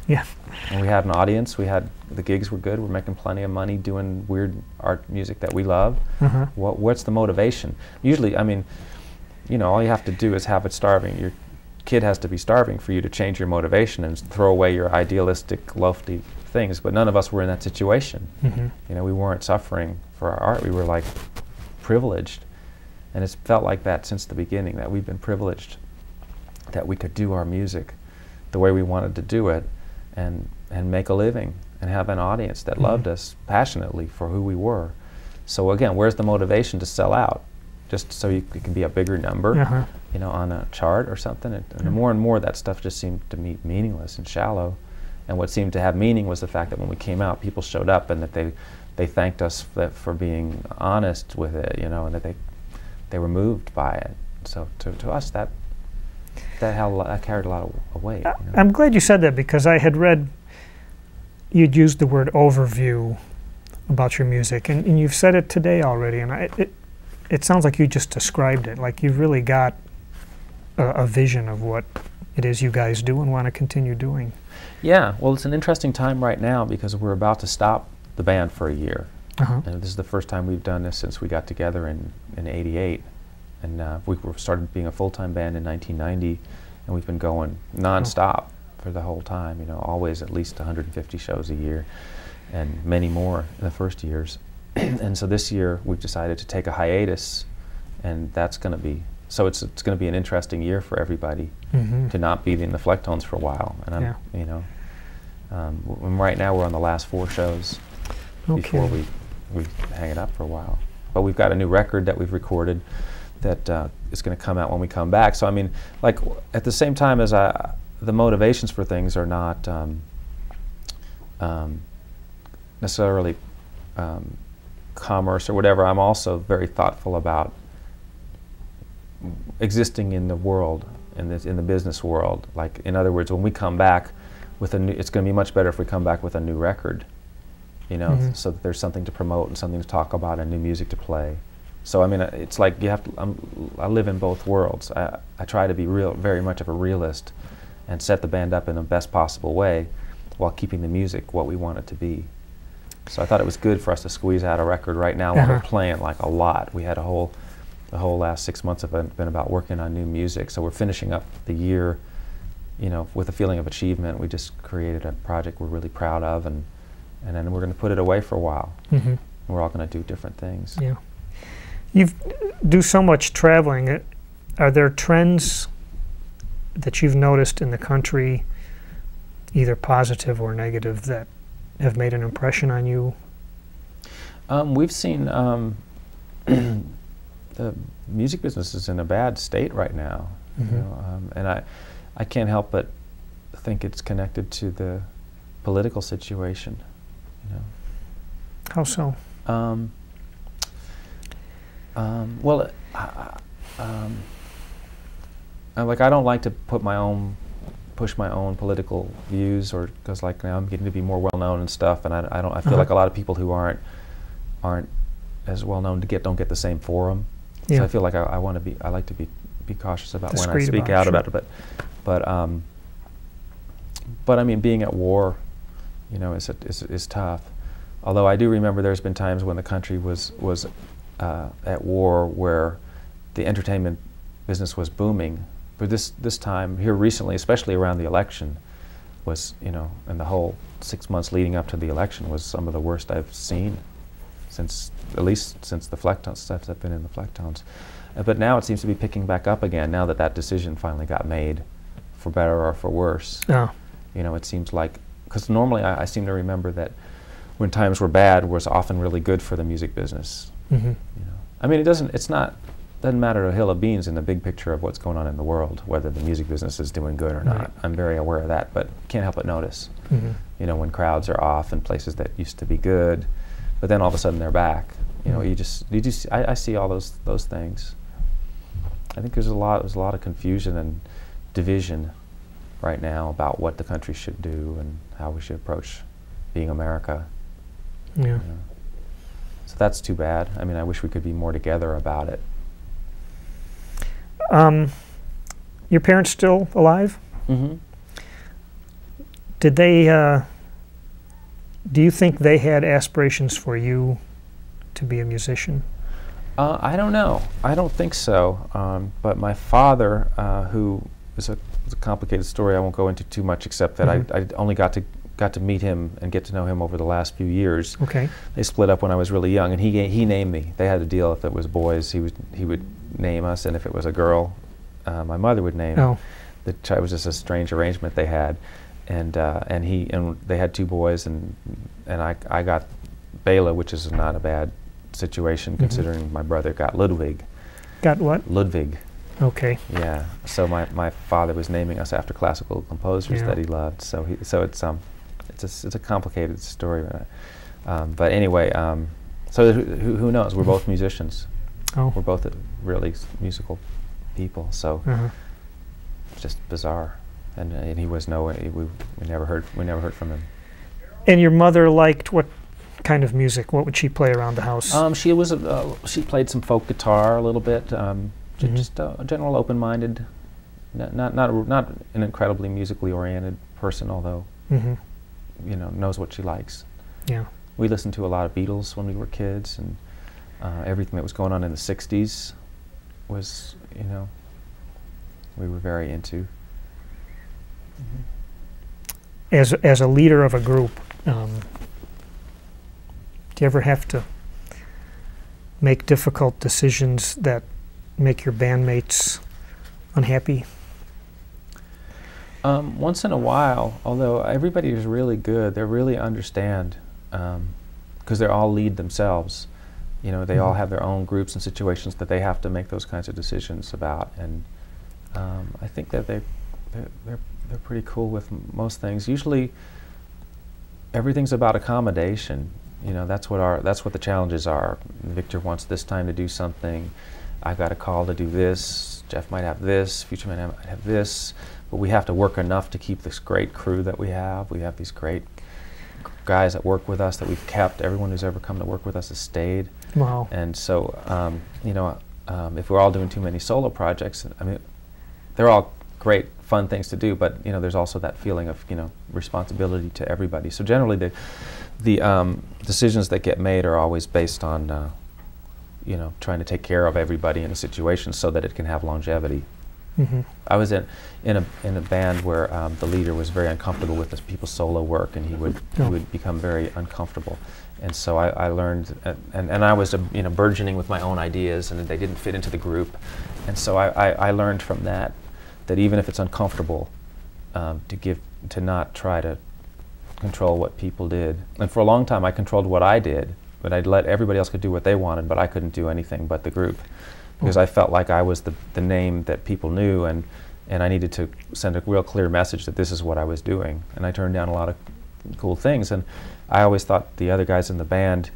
S1: Yeah.
S2: And we had an audience. The gigs were good. We're making plenty of money doing weird art music that we love. What's the motivation? Usually, I mean, you know, all you have to do is have it starving. Your kid has to be starving for you to change your motivation and throw away your idealistic, lofty things. But none of us were in that situation. You know, we weren't suffering for our art. We were like privileged, and it's felt like that since the beginning, that we've been privileged, that we could do our music the way we wanted to do it, and make a living, and have an audience that loved us passionately for who we were. So again, where's the motivation to sell out? Just so you can be a bigger number, you know, on a chart or something. And more and more that stuff just seemed to me meaningless and shallow. And what seemed to have meaning was the fact that when we came out, people showed up, and that they thanked us for being honest with it, you know, and that they were moved by it. So to us, that carried a lot of weight. You know?
S1: I'm glad you said that, because I had read you'd used the word overview about your music, and you've said it today already, and it sounds like you just described it, like you've really got a vision of what it is you guys do and want to continue doing.
S2: Yeah, well, it's an interesting time right now, because we're about to stop the band for a year. And this is the first time we've done this since we got together in '88. And we started being a full-time band in 1990, and we've been going non-stop for the whole time, you know, always at least 150 shows a year, and many more in the first years. And so this year we've decided to take a hiatus, and that's going to be, so it's going to be an interesting year for everybody to not be in the Flecktones for a while. And I'm, you know, right now we're on the last 4 shows before we hang it up for a while. But we've got a new record that we've recorded that is going to come out when we come back. So I mean, like, at the same time as the motivations for things are not necessarily commerce or whatever, I'm also very thoughtful about existing in the world, in the business world. Like, in other words, when we come back with a new, it's going to be much better if we come back with a new record, you know, so that there's something to promote and something to talk about and new music to play. So I mean, it's like you have to. I live in both worlds. I try to be very much of a realist, and set the band up in the best possible way, while keeping the music what we want it to be. So I thought it was good for us to squeeze out a record right now while we're playing like a lot. We had the whole last 6 months have been about working on new music. So we're finishing up the year, you know, with a feeling of achievement. We just created a project we're really proud of, and then we're going to put it away for a while. And we're all going to do different things.
S1: Yeah. You do so much traveling. Are there trends that you've noticed in the country, either positive or negative, that have made an impression on you?
S2: We've seen the music business is in a bad state right now, you know, and I can't help but think it's connected to the political situation. You know.
S1: How so?
S2: Well, like I don't like to push my own political views, or because like now I'm getting to be more well known and stuff, and I feel like a lot of people who aren't as well known don't get the same forum. So I feel like I like to be cautious about when I speak out about it. But I mean, being at war, you know, is tough. Although I do remember there's been times when the country was at war where the entertainment business was booming. But this time here recently, especially around the election, was, you know, and the whole 6 months leading up to the election was some of the worst I've seen at least since the Flecktones stuff I've been in the Flecktones. But now it seems to be picking back up again, now that decision finally got made, for better or for worse.
S1: Oh.
S2: You know, it seems like, because normally I seem to remember that when times were bad was often really good for the music business. You know, I mean, it doesn't matter a hill of beans in the big picture of what's going on in the world, whether the music business is doing good or not. I'm very aware of that, but can't help but notice. You know, when crowds are off in places that used to be good, but then all of a sudden they're back. You know, I see all those things. I think there's a lot of confusion and division right now about what the country should do and how we should approach being America.
S1: Yeah.
S2: You know? So that's too bad. I mean, I wish we could be more together about it.
S1: Your parents still alive? Did they, do you think they had aspirations for you to be a musician?
S2: I don't know. I don't think so. But my father, who is a complicated story I won't go into too much, except that I only got to meet him and get to know him over the last few years. Okay. They split up when I was really young, and he named me. They had a deal: if it was boys, he would name us, and if it was a girl, my mother would name. Oh. It was just a strange arrangement they had, and they had two boys, and I got Béla, which is not a bad situation considering my brother got Ludwig. Got what? Ludwig. Okay. Yeah. So my father was naming us after classical composers that he loved. So it's a complicated story. But anyway, so who knows? We're both musicians. Oh. We're both really musical people. So it's just bizarre. And he was we never heard from him. And your mother liked what kind of music? What would she play around the house? She played some folk guitar a little bit. Just a general open-minded, not an incredibly musically oriented person, although you know, knows what she likes. Yeah. We listened to a lot of Beatles when we were kids, and everything that was going on in the '60s was, you know, we were very into. As a leader of a group, do you ever have to make difficult decisions that make your bandmates unhappy? Once in a while, although everybody is really good. They really understand, because they all lead themselves. You know, they all have their own groups and situations that they have to make those kinds of decisions about, and I think that they're pretty cool with most things. Usually, everything's about accommodation. You know, that's what the challenges are. Victor wants this time to do something. I got a call to do this. Jeff might have this. Future might have this. But we have to work enough to keep this great crew that we have. We have these great guys that work with us that we've kept. Everyone who's ever come to work with us has stayed.
S1: Wow.
S2: And so, you know, if we're all doing too many solo projects, I mean, they're all great, fun things to do, but you know, there's also that feeling of, you know, responsibility to everybody. So generally, the decisions that get made are always based on, you know, trying to take care of everybody in a situation so that it can have longevity.
S1: Mm-hmm.
S2: I was in a band where the leader was very uncomfortable with the people's solo work, and he would become very uncomfortable. And so I learned, and I was you know, burgeoning with my own ideas, and they didn't fit into the group. And so I learned from that even if it's uncomfortable, to not try to control what people did. And for a long time I controlled what I did, but I'd let everybody else could do what they wanted, but I couldn't do anything but the group. Because I felt like I was the name that people knew, and I needed to send a real clear message that this is what I was doing. And I turned down a lot of cool things, and I always thought the other guys in the band,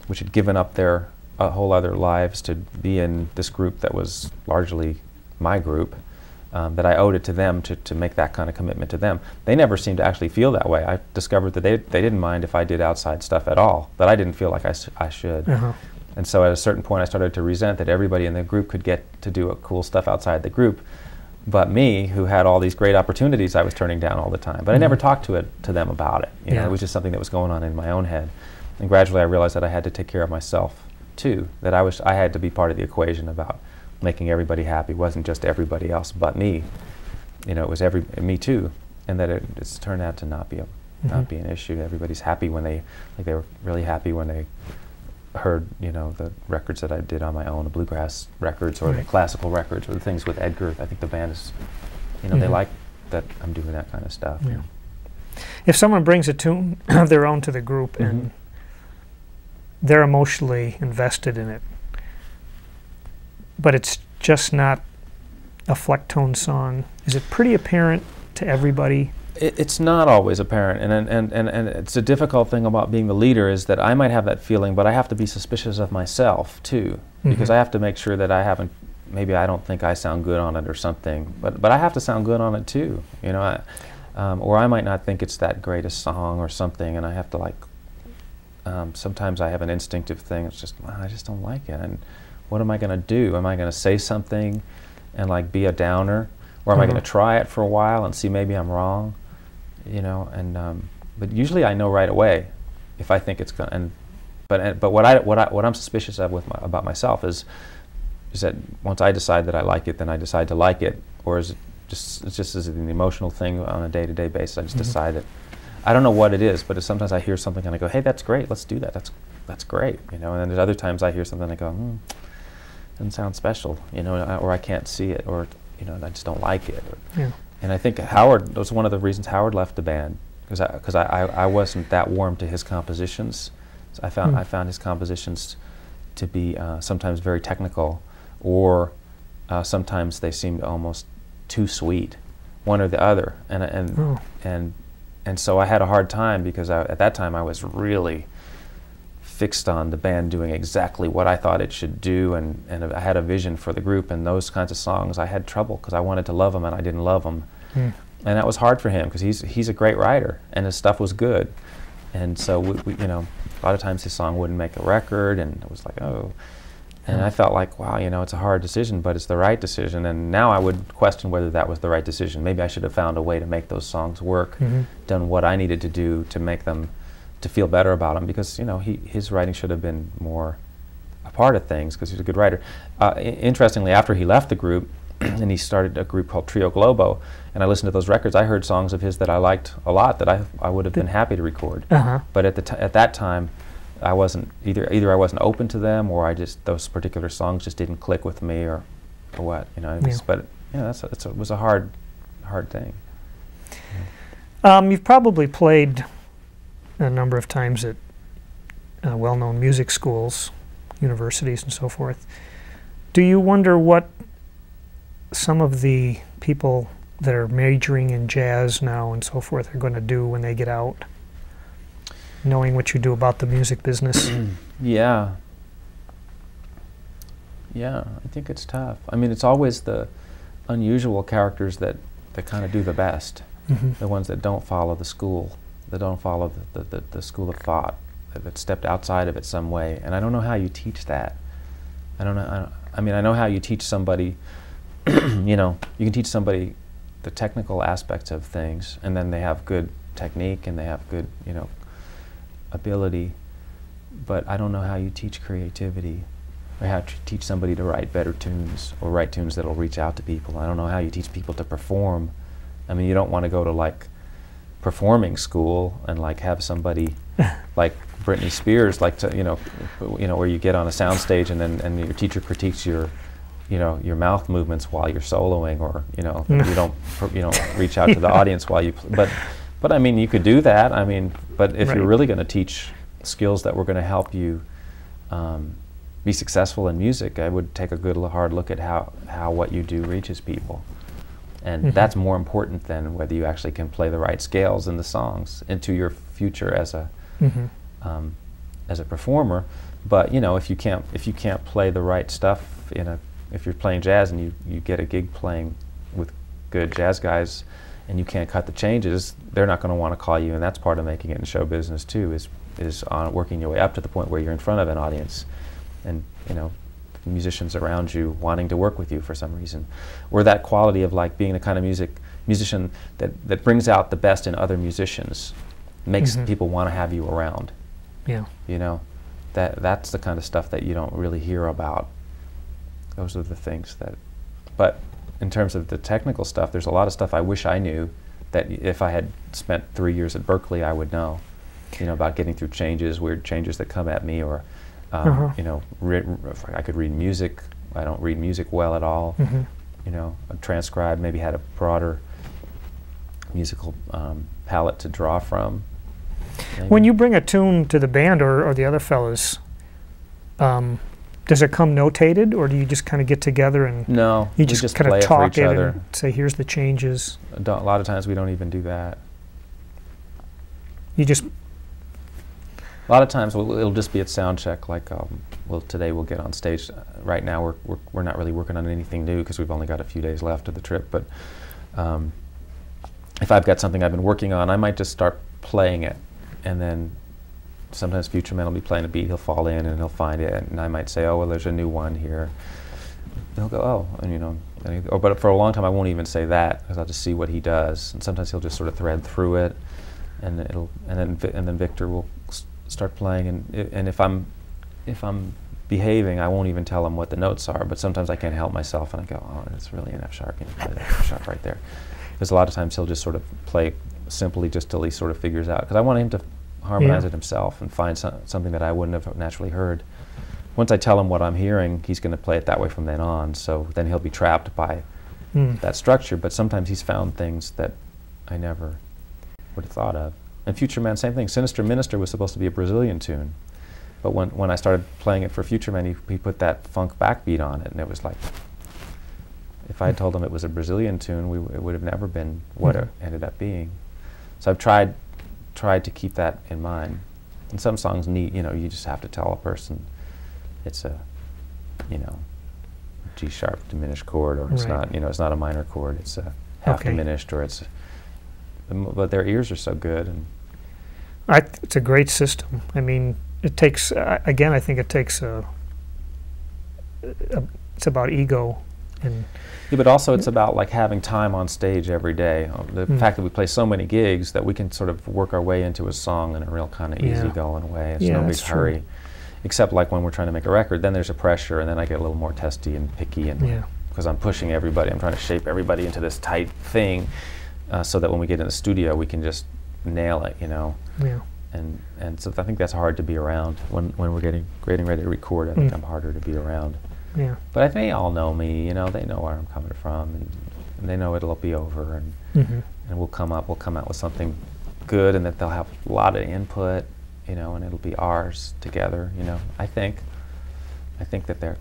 S2: which had given up their whole other lives to be in this group that was largely my group, that I owed it to them to make that kind of commitment to them. They never seemed to actually feel that way. I discovered that they didn't mind if I did outside stuff at all, but I didn't feel like I should.
S1: Uh-huh.
S2: And so at a certain point I started to resent that everybody in the group could get to do cool stuff outside the group, but me, who had all these great opportunities, I was turning down all the time. But I never talked to them about it. You know, it was just something that was going on in my own head. And gradually I realized that I had to take care of myself too, that I had to be part of the equation about making everybody happy. It wasn't just everybody else but me. You know, it was me too. And that it's turned out to not be an issue. Everybody's happy when they were really happy when they heard, you know, the records that I did on my own, the Bluegrass records or the classical records or the things with Edgar. I think the band is, you know, they like that I'm doing that kind of stuff.
S1: Yeah. If someone brings a tune of their own to the group and they're emotionally invested in it, but it's just not a Fleck-tone song, is it pretty apparent to everybody?
S2: It's not always apparent, and it's a difficult thing about being the leader is that I might have that feeling, but I have to be suspicious of myself too, because I have to make sure that maybe I don't think I sound good on it or something, but I have to sound good on it too, you know, or I might not think it's that great a song or something, and I have to like, sometimes I have an instinctive thing, it's just, I just don't like it, and what am I going to do? Am I going to say something and like be a downer, or am I going to try it for a while and see maybe I'm wrong? You know, and but usually I know right away if I think it's gonna. But what I'm suspicious of about myself is that once I decide that I like it, then I decide to like it, or is it just as an emotional thing on a day-to-day basis? I just decide that I don't know what it is, but sometimes I hear something and I go, hey, that's great, let's do that. That's great, you know. And then there's other times I hear something and I go, doesn't sound special, you know, or I can't see it, or you know, I just don't like it. And I think Howard, that was one of the reasons Howard left the band, because I wasn't that warm to his compositions. So I found his compositions to be sometimes very technical, or sometimes they seemed almost too sweet, one or the other. And so I had a hard time, because at that time I was really fixed on the band doing exactly what I thought it should do, and I had a vision for the group, and those kinds of songs I had trouble because I wanted to love them and I didn't love them. And that was hard for him because he's a great writer and his stuff was good, and so we you know, a lot of times his song wouldn't make a record, and it was like, oh, and I felt like, wow, you know, it's a hard decision, but it's the right decision. And now I would question whether that was the right decision. Maybe I should have found a way to make those songs work, done what I needed to do to make them, to feel better about him, because you know, his writing should have been more a part of things, because he's a good writer. Interestingly, after he left the group and he started a group called Trio Globo, and I listened to those records, I heard songs of his that I liked a lot that I would have been happy to record. But at that time I wasn't either I wasn't open to them, or those particular songs just didn't click with me, or what, you know. But you know, it was a hard thing.
S1: You've probably played a number of times at well-known music schools, universities, and so forth. Do you wonder what some of the people that are majoring in jazz now and so forth are going to do when they get out, knowing what you do about the music business?
S2: Yeah, I think it's tough. I mean, it's always the unusual characters that kind of do the best, the ones that don't follow the school, that don't follow the school of thought, that stepped outside of it some way. And I don't know how you teach that. I don't know. I mean, I know how you teach somebody. You know, you can teach somebody the technical aspects of things, and then they have good technique and they have good, you know, ability. But I don't know how you teach creativity, or how to teach somebody to write better tunes, or write tunes that'll reach out to people. I don't know how you teach people to perform. I mean, you don't want to go to like performing school and like have somebody like Britney Spears, like to, you know, where you get on a soundstage and then your teacher critiques your, you know, your mouth movements while you're soloing, or you know, you don't reach out to the audience while you. But I mean, you could do that. I mean, but if you're really going to teach skills that were going to help you be successful in music, I would take a good hard look at how what you do reaches people. And that's more important than whether you actually can play the right scales in the songs into your future as a performer. But you know, if you can't play the right stuff if you're playing jazz and you get a gig playing with good jazz guys and you can't cut the changes, they're not going to want to call you. And that's part of making it in show business too, is on working your way up to the point where you're in front of an audience, and you know, musicians around you wanting to work with you for some reason, or that quality of like being the kind of musician that brings out the best in other musicians, makes people want to have you around.
S1: Yeah,
S2: you know, that's the kind of stuff that you don't really hear about. Those are the things that. But in terms of the technical stuff, there's a lot of stuff I wish I knew that if I had spent 3 years at Berkeley, I would know. You know, about getting through changes, weird changes that come at me, or you know, I could read music. I don't read music well at all. You know, a transcribe, maybe had a broader musical palette to draw from. Maybe.
S1: When you bring a tune to the band or the other fellas, does it come notated, or do you just kind of get together and you just kind of talk it and say, here's the changes?
S2: A lot of times we don't even do that.
S1: You just...
S2: A lot of times it'll just be at sound check, like, well, today we'll get on stage. Right now we're not really working on anything new because we've only got a few days left of the trip, but if I've got something I've been working on, I might just start playing it, and then sometimes Future Man will be playing a beat, he'll fall in and he'll find it, and I might say, oh, well, there's a new one here. And he'll go, oh, and you know, but for a long time I won't even say that, because I'll just see what he does, and sometimes he'll just sort of thread through it, and then Victor will start playing, and if I'm behaving, I won't even tell him what the notes are, but sometimes I can't help myself, and I go, oh, it's really an F sharp, you know, play that F sharp right there. Because a lot of times he'll just sort of play simply just till he sort of figures out, because I want him to harmonize it himself and find something that I wouldn't have naturally heard. Once I tell him what I'm hearing, he's going to play it that way from then on, so then he'll be trapped by that structure, but sometimes he's found things that I never would have thought of. And Future Man, same thing. Sinister Minister was supposed to be a Brazilian tune, but when I started playing it for Future Man, he put that funk backbeat on it, and it was like, if I had told him it was a Brazilian tune, it would have never been what it ended up being. So I've tried to keep that in mind. And some songs need, you know, you just have to tell a person it's a, you know, G sharp diminished chord, or it's not, you know, it's not a minor chord, it's a half diminished, or it's. But their ears are so good, and
S1: it's a great system. I mean, it takes again. I think it takes it's about ego, and
S2: yeah, but also it's about like having time on stage every day. The fact that we play so many gigs that we can sort of work our way into a song in a real kind of easygoing way. It's no big hurry, except like when we're trying to make a record. Then there's a pressure, and then I get a little more testy and picky, and because I'm pushing everybody, I'm trying to shape everybody into this tight thing. So that when we get in the studio, we can just nail it, you know. Yeah. And so I think that's hard to be around when we're getting ready to record. I think I'm harder to be around. Yeah. But I think they all know me, you know. They know where I'm coming from, and they know it'll be over, and we'll come out with something good, and that they'll have a lot of input, you know, and it'll be ours together, you know. I think that they're.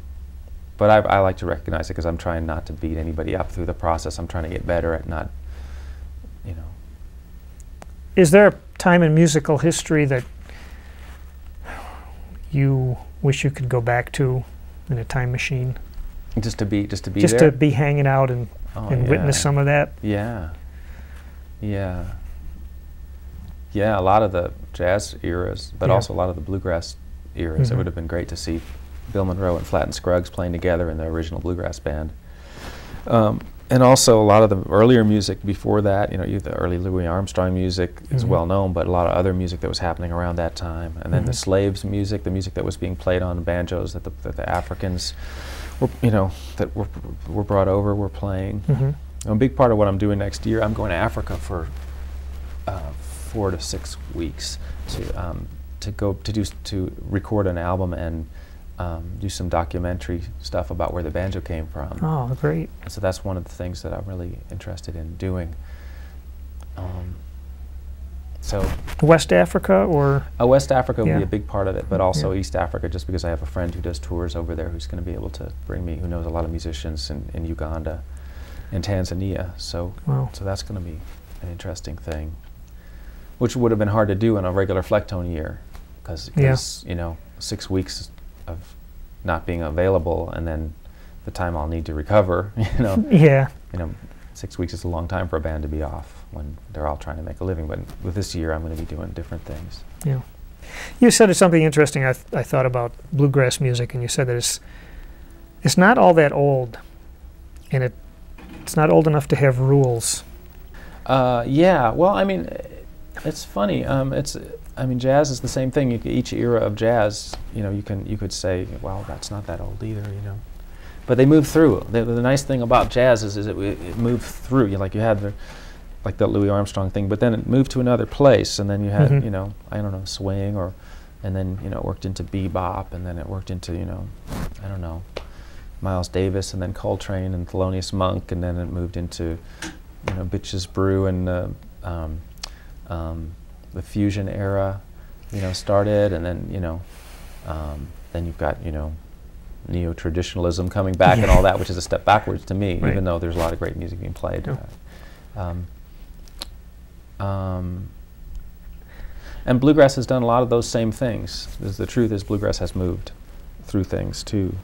S2: But I like to recognize it because I'm trying not to beat anybody up through the process. I'm trying to get better at not. You know.
S1: Is there a time in musical history that you wish you could go back to in a time machine?
S2: Just to be
S1: just
S2: there?
S1: To be hanging out and witness some of that?
S2: Yeah. Yeah. Yeah, a lot of the jazz eras, but
S1: Yeah.
S2: also a lot of the bluegrass eras. It would have been great to see Bill Monroe and Flatt and Scruggs playing together in the original bluegrass band. And also a lot of the earlier music before that, the early Louis Armstrong music is well known, but a lot of other music that was happening around that time. And then the slaves music, the music that was being played on banjos that the Africans were, that were brought over, were playing. A big part of what I'm doing next year, I'm going to Africa for 4 to 6 weeks to record an album and do some documentary stuff about where the banjo came from.
S1: Oh, great.
S2: So that's one of the things that I'm really interested in doing. So
S1: West Africa or?
S2: West Africa will be
S1: Yeah.
S2: a big part of it, but also East Africa, just because I have a friend who does tours over there who's going to be able to bring me, who knows a lot of musicians in Uganda and Tanzania. So,
S1: Wow.
S2: so that's going to be an interesting thing, which would have been hard to do in a regular Flecktone year, because 6 weeks of not being available, and then the time I'll need to recover.
S1: Yeah.
S2: 6 weeks is a long time for a band to be off when they're all trying to make a living. But with this year, I'm going to be doing different things.
S1: Yeah. You said something interesting. I thought about bluegrass music, and you said that it's not all that old, and it's not old enough to have rules.
S2: Yeah. Well, I mean, it's funny. Jazz is the same thing. Each era of jazz, you could say, well, that's not that old either, But they move through. The nice thing about jazz is it moved through. You had the Louis Armstrong thing, but then it moved to another place, and then you had, I don't know, swing, and then it worked into bebop, and then it worked into, I don't know, Miles Davis, and then Coltrane and Thelonious Monk, and then it moved into, Bitches Brew, and the fusion era, started, and then then you've got neo-traditionalism coming back and all that, which is a step backwards to me, even though there's a lot of great music being played. And bluegrass has done a lot of those same things. The truth is, bluegrass has moved through things too.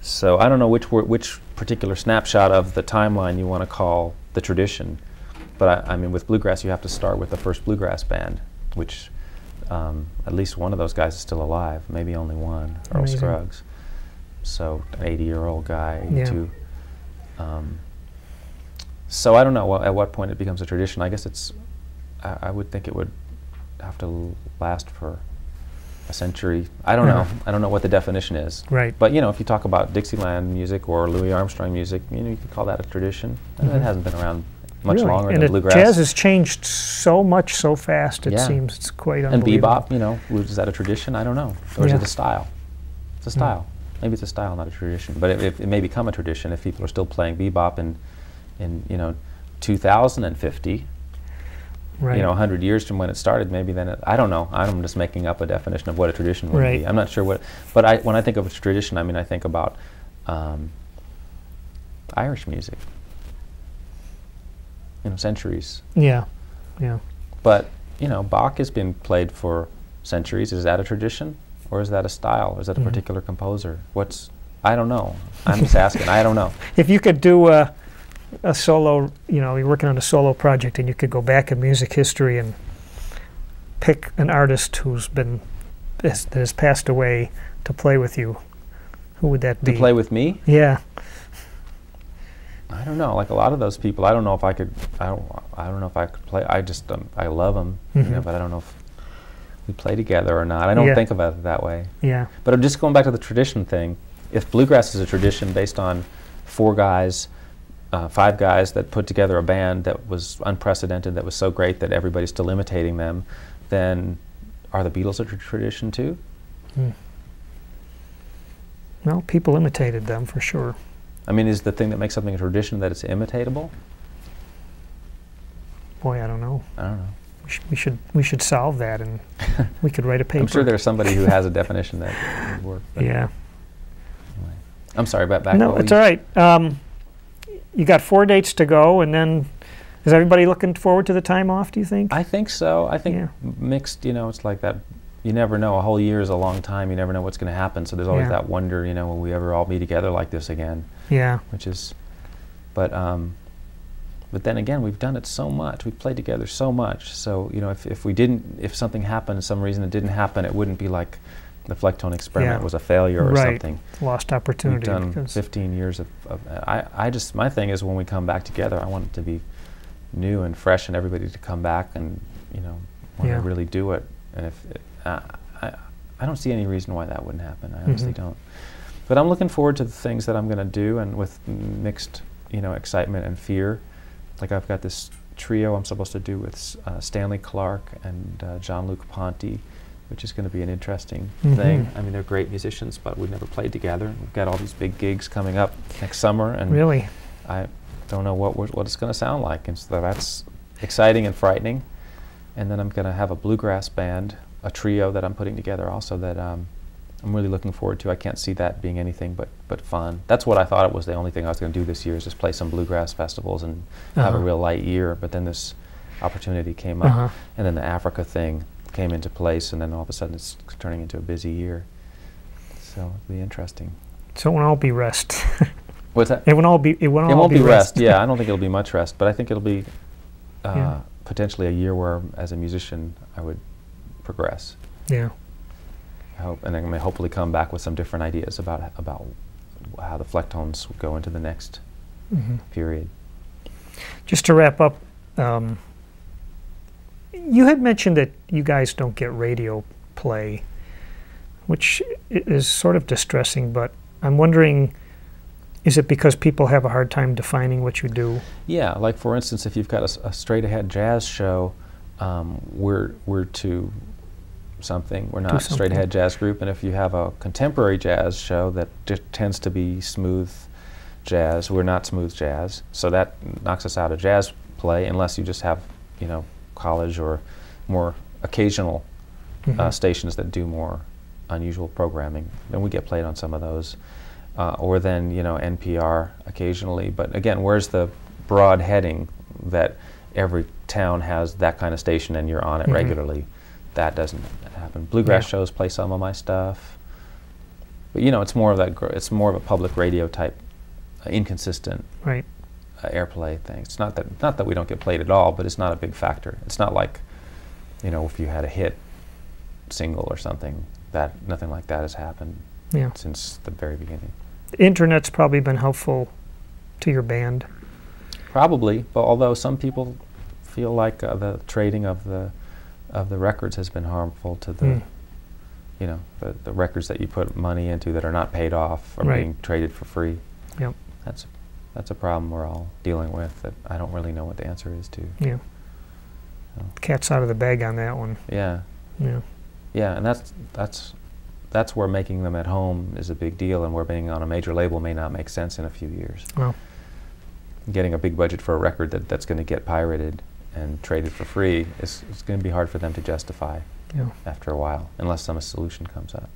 S2: So I don't know which particular snapshot of the timeline you want to call the tradition. But I mean, with bluegrass, you have to start with the first bluegrass band, which at least one of those guys is still alive, maybe only one, Earl Scruggs. So an 80-year-old guy, 82. So I don't know at what point it becomes a tradition. I guess I would think it would have to last for a century. I don't know. I don't know what the definition is.
S1: Right.
S2: But if you talk about Dixieland music or Louis Armstrong music, you could call that a tradition. And it hasn't been around much longer than bluegrass.
S1: Jazz has changed so much so fast, it seems. It's quite unbelievable.
S2: And bebop, is that a tradition? I don't know. Or is it a style? It's a style. Maybe it's a style, not a tradition. But it may become a tradition if people are still playing bebop in 2050.
S1: Right.
S2: 100 years from when it started, maybe then I don't know. I'm just making up a definition of what a tradition would be. I'm not sure what. But when I think of a tradition, I think about Irish music. Centuries.
S1: Yeah.
S2: But Bach has been played for centuries. Is that a tradition, or is that a style? Or is that a particular composer? I don't know. I'm just asking. I don't know.
S1: If you could do a solo, you're working on a solo project, and you could go back in music history and pick an artist that has passed away to play with you, who would that be?
S2: To play with me?
S1: Yeah.
S2: I don't know. Like a lot of those people, I don't know if I could. I don't know if I could play. I just I love them, but I don't know if we play together or not. I don't think about it that way.
S1: Yeah.
S2: But I'm just going back to the tradition thing. If bluegrass is a tradition based on 4 guys, 5 guys that put together a band that was unprecedented, that was so great that everybody's still imitating them, then are the Beatles a tradition too?
S1: Well, people imitated them for sure.
S2: I mean, is the thing that makes something a tradition that it's imitatable?
S1: Boy, I don't know.
S2: I don't know.
S1: We should solve that, and we could write a paper.
S2: I'm sure there's somebody who has a definition that would work.
S1: Yeah.
S2: Anyway. I'm sorry, back.
S1: No, it's all right. You got 4 dates to go, and then is everybody looking forward to the time off, do you think?
S2: I think so. I think mixed, it's like that. You never know. A whole year is a long time. You never know what's going to happen. So there's always that wonder, will we ever all be together like this again?
S1: Yeah.
S2: Which is, but But then again, we've done it so much. We've played together so much. So, you know, if something happened, some reason it didn't happen, it wouldn't be like the Flecktone experiment was a failure or something.
S1: Lost opportunity.
S2: We've done 15 years of my thing is when we come back together, I want it to be new and fresh and everybody to come back and, you know, want to really do it. And I don't see any reason why that wouldn't happen. I honestly don't. But I'm looking forward to the things that I'm going to do, and with mixed, you know, excitement and fear. Like I've got this trio I'm supposed to do with Stanley Clarke and Jean-Luc Ponty, which is going to be an interesting thing. I mean, they're great musicians, but we've never played together. We've got all these big gigs coming up next summer, and
S1: really,
S2: I don't know what it's going to sound like, and so that's exciting and frightening. And then I'm going to have a bluegrass band, a trio that I'm putting together also that I'm really looking forward to. I can't see that being anything but fun. That's what I thought it was. The only thing I was going to do this year is just play some bluegrass festivals and have a real light year. But then this opportunity came up, and then the Africa thing came into place, and then all of a sudden it's turning into a busy year. So it'll be interesting.
S1: So it won't all be rest.
S2: What's that?
S1: It won't be
S2: rest. Yeah, I don't think it'll be much rest, but I think it'll be potentially a year where, as a musician, I would progress.
S1: Yeah.
S2: I hope, and I may hopefully come back with some different ideas about how the Flecktones go into the next period.
S1: Just to wrap up, you had mentioned that you guys don't get radio play, which is sort of distressing, but I'm wondering, is it because people have a hard time defining what you do? Yeah,
S2: like for instance, if you've got a straight-ahead jazz show, we're to something. We're not a straight-ahead jazz group, and if you have a contemporary jazz show that tends to be smooth jazz, we're not smooth jazz. So that knocks us out of jazz play, unless you just have, you know, college or more occasional stations that do more unusual programming. Then we get played on some of those. Or then, you know, NPR occasionally. But again, where's the broad heading that every town has that kind of station and you're on it regularly? That doesn't happen. Bluegrass shows play some of my stuff. But, you know, it's more of that. It's more of a public radio type, inconsistent airplay thing. It's not that we don't get played at all, but it's not a big factor. It's not like, you know, if you had a hit single or something, that nothing like that has happened since the very beginning.
S1: The internet's probably been helpful to your band. Probably,
S2: but although some people feel like the trading of the records has been harmful to the, you know, the records that you put money into that are not paid off are being traded for free.
S1: Yep.
S2: That's a problem we're all dealing with that I don't really know what the answer is to.
S1: Yeah. So. Cat's out of the bag on that one.
S2: Yeah.
S1: Yeah.
S2: Yeah, and that's where making them at home is a big deal, and where being on a major label may not make sense in a few years.
S1: Well,
S2: getting a big budget for a record that's going to get pirated and traded for free is going to be hard for them to justify after a while, unless some solution comes up.